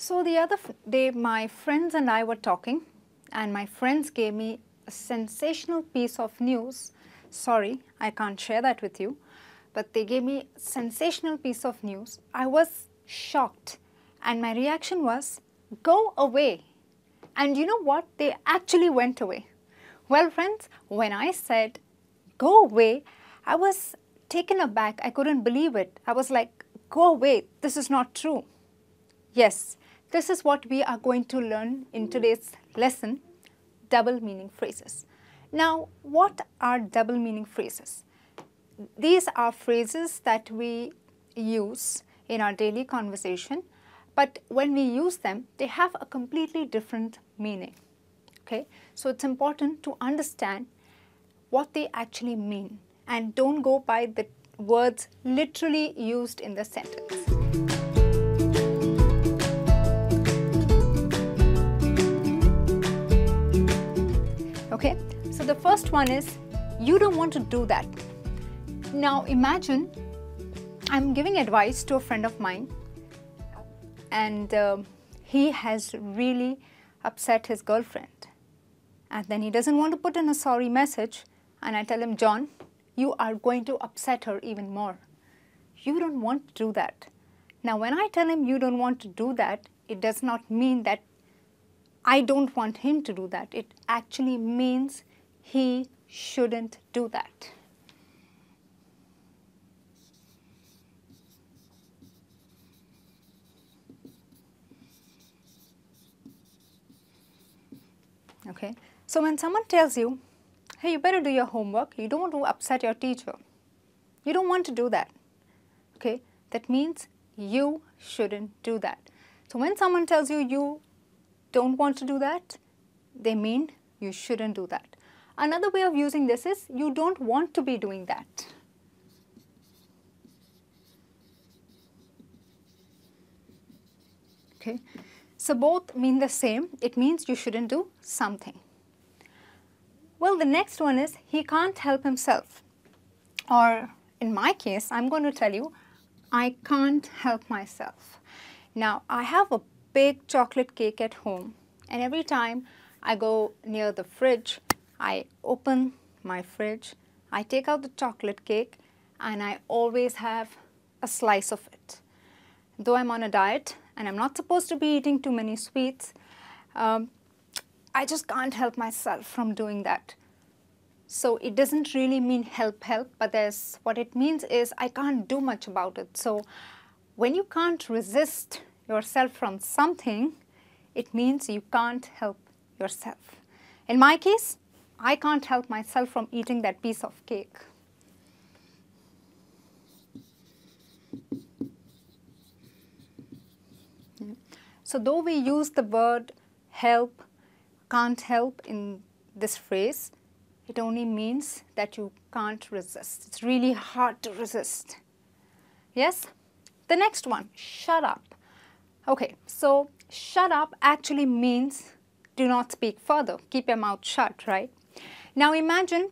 So the other day my friends and I were talking, and my friends gave me a sensational piece of news. Sorry, I can't share that with you, but they gave me a sensational piece of news. I was shocked and my reaction was, go away. And you know what? They actually went away. Well friends, when I said go away, I was taken aback. I couldn't believe it. I was like, go away, this is not true. Yes, this is what we are going to learn in today's lesson, double meaning phrases. Now, what are double meaning phrases? These are phrases that we use in our daily conversation, but when we use them, they have a completely different meaning. Okay, so it's important to understand what they actually mean and don't go by the words literally used in the sentence. Okay, so the first one is, you don't want to do that. Now imagine I'm giving advice to a friend of mine, and he has really upset his girlfriend. And then he doesn't want to put in a sorry message, and I tell him, John, you are going to upset her even more. You don't want to do that. Now when I tell him you don't want to do that, it does not mean that I don't want him to do that. It actually means he shouldn't do that. Okay, so when someone tells you, hey, you better do your homework, you don't want to upset your teacher. You don't want to do that. Okay, that means you shouldn't do that. So when someone tells you you don't want to do that, they mean you shouldn't do that. Another way of using this is, you don't want to be doing that. Okay, so both mean the same. It means you shouldn't do something. Well, the next one is, he can't help himself. Or in my case, I'm going to tell you, I can't help myself. Now, I have a big chocolate cake at home, and every time I go near the fridge, I open my fridge, I take out the chocolate cake, and I always have a slice of it. Though I'm on a diet and I'm not supposed to be eating too many sweets, I just can't help myself from doing that. So it doesn't really mean help, but what it means is I can't do much about it. So when you can't resist yourself from something, it means you can't help yourself. In my case, I can't help myself from eating that piece of cake. So though we use the word help, can't help in this phrase, it only means that you can't resist. It's really hard to resist. Yes? The next one, shut up. Okay, so shut up actually means do not speak further. Keep your mouth shut, right? Now imagine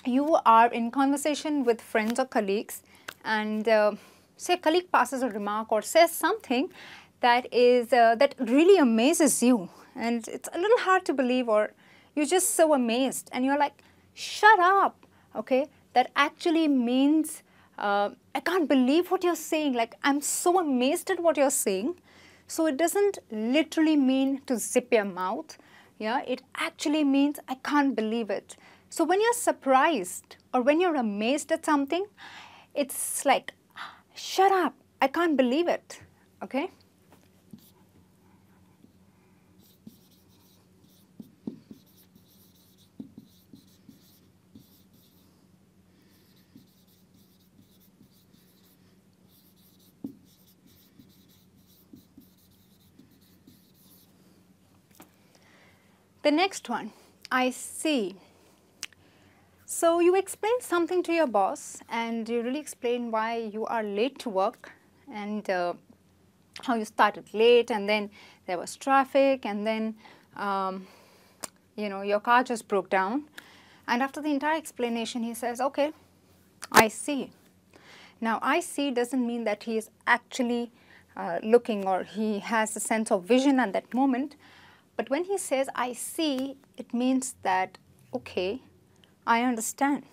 you are in conversation with friends or colleagues, and say a colleague passes a remark or says something that really amazes you, and it's a little hard to believe, or you're just so amazed and you're like, shut up. Okay, that actually means I can't believe what you're saying, like I'm so amazed at what you're saying. So it doesn't literally mean to zip your mouth. Yeah, it actually means I can't believe it. So when you're surprised or when you're amazed at something, it's like, shut up, I can't believe it. Okay. The next one, I see. So you explain something to your boss and you really explain why you are late to work and how you started late, and then there was traffic, and then your car just broke down. And after the entire explanation, he says, okay, I see. Now, I see doesn't mean that he is actually looking, or he has a sense of vision at that moment. But when he says, I see, it means that, okay, I understand.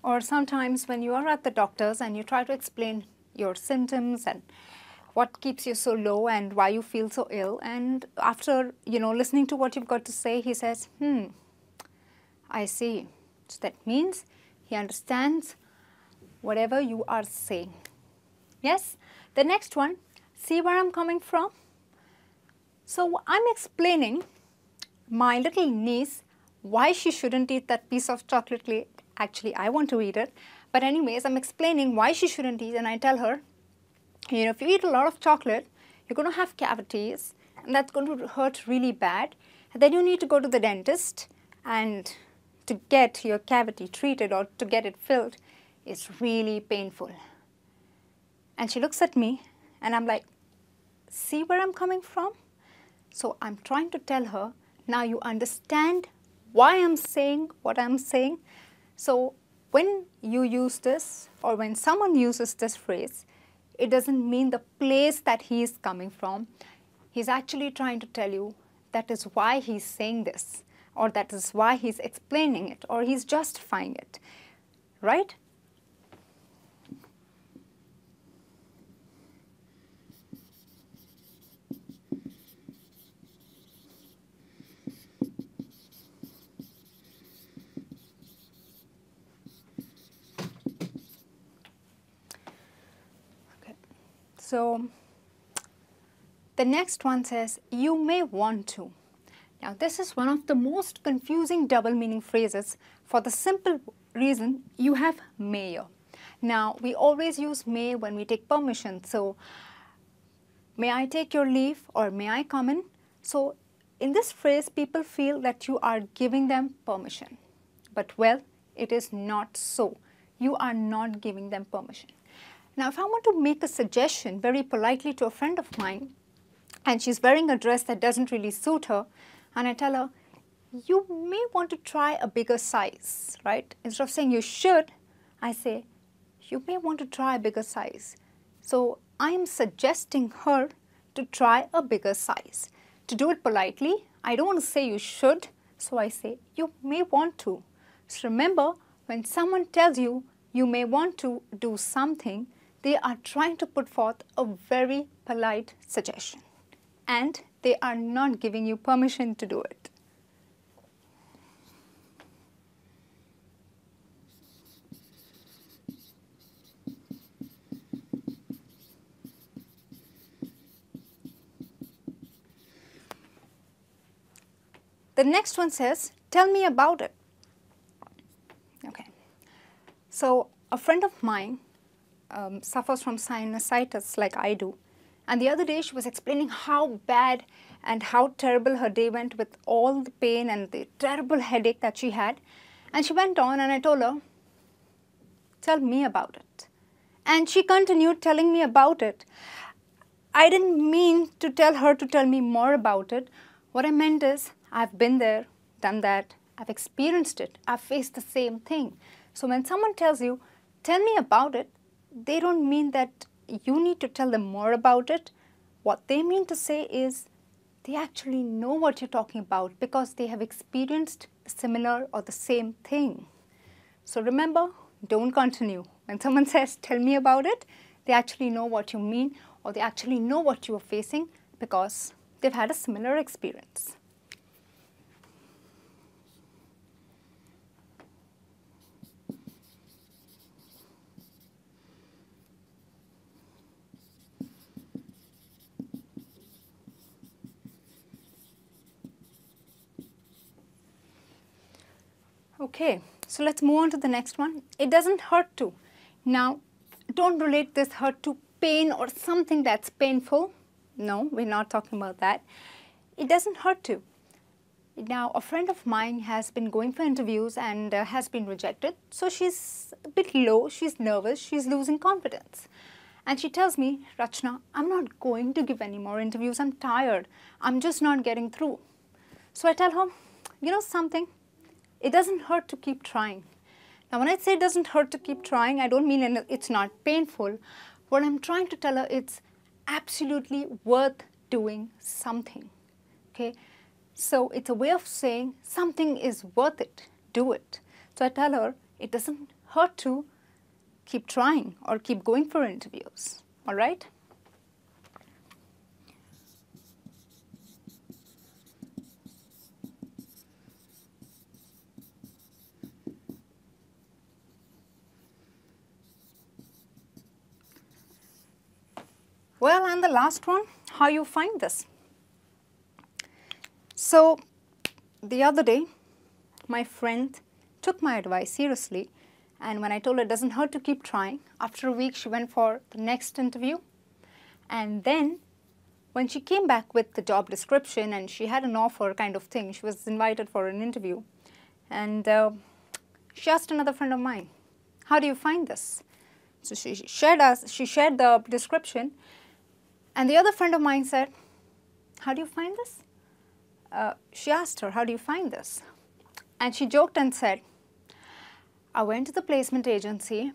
Or sometimes when you are at the doctor's and you try to explain your symptoms and what keeps you so low and why you feel so ill, and after, listening to what you've got to say, he says, I see. So that means he understands whatever you are saying. Yes? The next one, see where I'm coming from? So I'm explaining my little niece why she shouldn't eat that piece of chocolate cake. Actually, I want to eat it. But anyways, I'm explaining why she shouldn't eat, and I tell her, if you eat a lot of chocolate, you're going to have cavities, and that's going to hurt really bad. And then you need to go to the dentist, and to get your cavity treated or to get it filled is really painful. And she looks at me, and I'm like, see where I'm coming from? So I'm trying to tell her, now you understand why I'm saying what I'm saying. So when you use this, or when someone uses this phrase, it doesn't mean the place that he is coming from. He's actually trying to tell you that is why he's saying this, or that is why he's explaining it, or he's justifying it, right? So the next one says, you may want to. Now this is one of the most confusing double meaning phrases for the simple reason you have may. Now we always use may when we take permission. So may I take your leave, or may I come in? So in this phrase, people feel that you are giving them permission. But well, it is not so. You are not giving them permission. Now, if I want to make a suggestion very politely to a friend of mine, and she's wearing a dress that doesn't really suit her, and I tell her, you may want to try a bigger size, right? Instead of saying you should, I say, you may want to try a bigger size. So I am suggesting her to try a bigger size. To do it politely, I don't want to say you should, so I say, you may want to. So remember, when someone tells you, you may want to do something, they are trying to put forth a very polite suggestion, and they are not giving you permission to do it. The next one says, tell me about it. Okay. So a friend of mine suffers from sinusitis like I do. And the other day she was explaining how bad and how terrible her day went with all the pain and the terrible headache that she had. And she went on, and I told her, tell me about it. And she continued telling me about it. I didn't mean to tell her to tell me more about it. What I meant is, I've been there, done that, I've experienced it, I've faced the same thing. So when someone tells you, tell me about it, they don't mean that you need to tell them more about it. What they mean to say is, they actually know what you're talking about because they have experienced similar or the same thing. So remember, don't continue. When someone says, tell me about it, they actually know what you mean, or they actually know what you are facing because they've had a similar experience. Okay, so let's move on to the next one. It doesn't hurt to. Now, don't relate this hurt to pain or something that's painful. No, we're not talking about that. It doesn't hurt to. Now, a friend of mine has been going for interviews and has been rejected. So she's a bit low, she's nervous, she's losing confidence. And she tells me, Rachna, I'm not going to give any more interviews. I'm tired. I'm just not getting through. So I tell her, you know something, it doesn't hurt to keep trying. Now when I say it doesn't hurt to keep trying, I don't mean it's not painful. What I'm trying to tell her, it's absolutely worth doing something. Okay? So it's a way of saying something is worth it, do it. So I tell her it doesn't hurt to keep trying or keep going for interviews, all right? Well, and the last one, how you find this. So the other day, my friend took my advice seriously, and when I told her it doesn't hurt to keep trying, after a week she went for the next interview, and then when she came back with the job description and she had an offer kind of thing, she was invited for an interview, and she asked another friend of mine, how do you find this? So she shared the description, and the other friend of mine said, how do you find this? She asked her, how do you find this? And she joked and said, I went to the placement agency,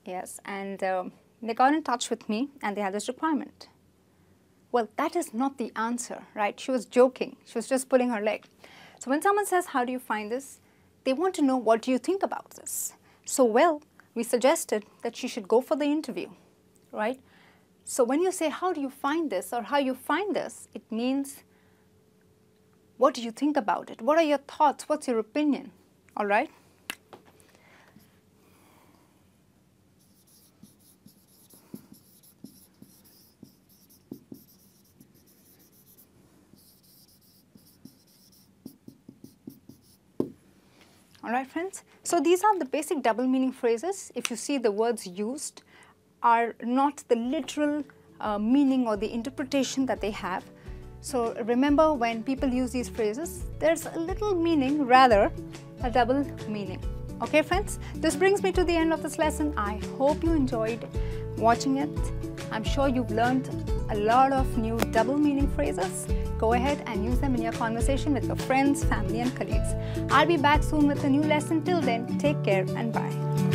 yes, and they got in touch with me and they had this requirement. Well, that is not the answer, right? She was joking. She was just pulling her leg. So when someone says, how do you find this? They want to know, what do you think about this? So, well, we suggested that she should go for the interview, right? So when you say, how do you find this or how you find this, it means, what do you think about it? What are your thoughts? What's your opinion? All right? All right, friends. So these are the basic double meaning phrases. If you see, the words used are not the literal meaning or the interpretation that they have. So remember, when people use these phrases, there's a little meaning, rather a double meaning. Okay, friends? This brings me to the end of this lesson. I hope you enjoyed watching it. I'm sure you've learned a lot of new double meaning phrases. Go ahead and use them in your conversation with your friends, family and colleagues. I'll be back soon with a new lesson. Till then, take care and bye.